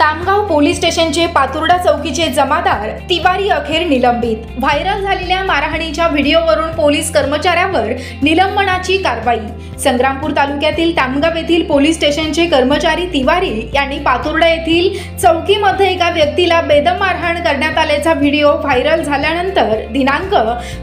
Tamgaon police स्टेशनचे पातुर्डा चौकीचे जमादार तिवारी अखेर निलंबित। व्हायरल झालेल्या मारहाणीच्या व्हिडिओवरून पोलीस कर्मचाऱ्यावर निलंबनाची कारवाई। संग्रामपूर तालुक्यातील तामगाव येथील पोलीस स्टेशनचे कर्मचारी तिवारी यांनी पातुर्डा येथील चौकीमध्ये एका व्यक्तीला बेदम मारहाण करण्यात आल्याचा व्हिडिओ व्हायरल झाल्यानंतर दिनांक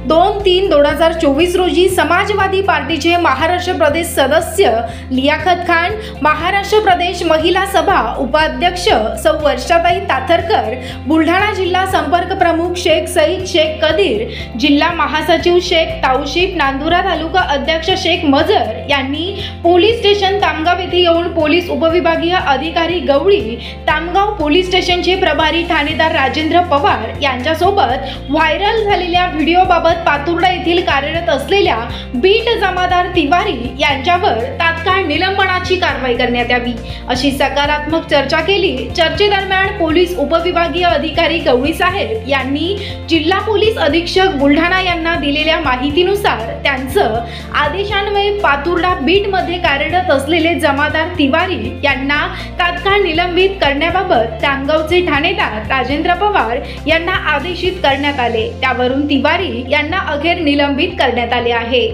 2/3/2024 रोजी समाजवादी पार्टीचे महाराष्ट्र प्रदेश सदस्य लियाकत खान, महाराष्ट्र प्रदेश महिला सभा उपाध्यक्ष सौ वर्षाताई ताथरकर, बुलढाणा जिल्हा संपर्क प्रमुख शेख सईद शेख कदीर, जिल्हा महासचिव शेख ताऊशिफ, नांदुरा तालुका अध्यक्ष शेख मजर यांनी पोलीस स्टेशन तामगाव येथे येऊन पोलीस उपविभागीय अधिकारी गवळी, तामगाव पोलीस स्टेशनचे प्रभारी ठाणेदार राजेंद्र पवार यांच्यासोबत व्हायरल झालेल्या व्हिडिओबाबत पातुर्डा येथील कार्यरत असलेल्या बीट जमादार तिवारी यांच्यावर तात्काळ निलंबनाची कारवाई करण्यात यावी अशी सकारात्मक चर्चा केली। चर्चेदरम्यान पोलीस उपविभागीय अधिकारी गवळी साहेब यांनी जिल्हा पोलीस अधीक्षक बुलढाणा यांना दिलेल्या माहितीनुसार त्यांचं आदेशान्वये पातुर्डा बीट मध्ये कार्यरत असलेले जमादार तिवारी यांना तात्काळ निलंबित करण्याबाबत तामगावचे ठाणेदार राजेंद्र पवार यांना आदेशित करण्यात आले। त्यावरून तिवारी यांना अखेर निलंबित करण्यात आले आहे।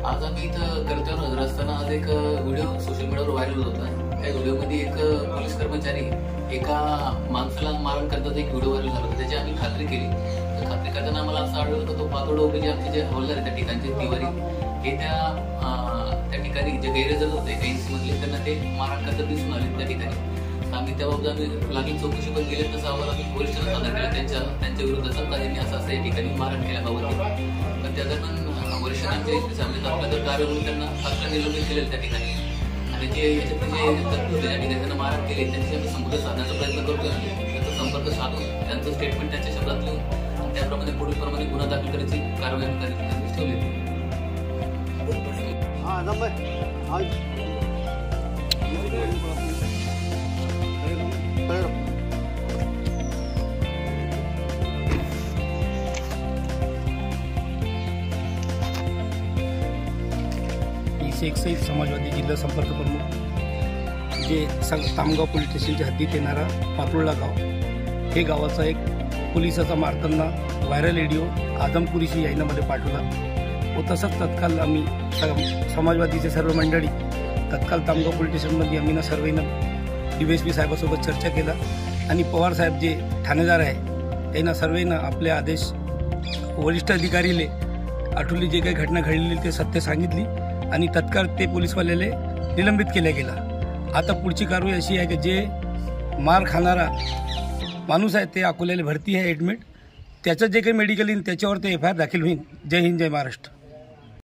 आज आम्ही इथं कर्तव्यावर हजर असताना आज एक व्हिडिओ सोशल मीडियावर व्हायरल होत आहे। त्या व्हिडिओमध्ये एक पोलीस कर्मचारी एका माणसाला मारण करताना एक व्हिडिओ व्हायरल झाला। त्याची आम्ही खात्री केली। तर खात्री करताना आम्हाला असं आढळलं की तो पातोडा उभे जे आमचे जे हवालदार आहेत त्या ठिकाणचे तिवारी हे त्या ठिकाणी जे गैरहजर होते एनसी मधले त्यांना ते मारण करता दिसून आले त्या ठिकाणी। आम्ही त्याबाबत आम्ही लागील चौकशी पण केली। तसं आम्हाला वरिष्ठांना सादर केला त्यांच्या विरोधात त्यांनी असं या ठिकाणी मारण केल्याबाबत। पण त्या दरम्यान वरिष्ठांचे आपल्या जर कार्य होऊन त्यांना तात्काळ निलंबित केलेलं त्या ठिकाणी आणि जे याच्यात जे तत्व त्या ठिकाणी त्यांना मारण केले त्यांची आम्ही संपर्क साधण्याचा प्रयत्न करतोय। त्यांचा संपर्क साधून त्यांचं स्टेटमेंट त्यांच्या शब्दात लिहून आणि त्याप्रमाणे पुढील प्रमाणे गुन्हा दाखल करायची कारवाई ठेवली। शेख सईद समाजवादी जिल्हा संपर्क प्रमुख जे तामगाव पोलीस स्टेशनच्या हद्दीत येणारा पातुर्डा गाव हे गावाचा एक पोलिसाचा मारताना व्हायरल व्हिडिओ आदमपुरीशी याईनामध्ये पाठवला व तसंच तत्काळ आम्ही समाजवादीचे सर्व मंडळी तत्काळ तामगाव पोलीस स्टेशनमध्ये आम्ही सर्वांना DSP साहेबासोबत चर्चा केला आणि पवार साहेब जे ठाणेदार आहे त्यांना सर्वांना आपले आदेश वरिष्ठ अधिकारीले आठवली जे काही घटना घडलेली ते सत्य सांगितली आणि तत्काळ ते पोलीसवाल्याले निलंबित केल्या गेला। आता पुढची कारवाई अशी आहे की जे मार खाणारा माणूस आहे ते अकोल्याला भरती आहे ॲडमिट, त्याचं जे काही मेडिकल येईल त्याच्यावर ते FIR दाखल होईल। जय हिंद, जय महाराष्ट्र।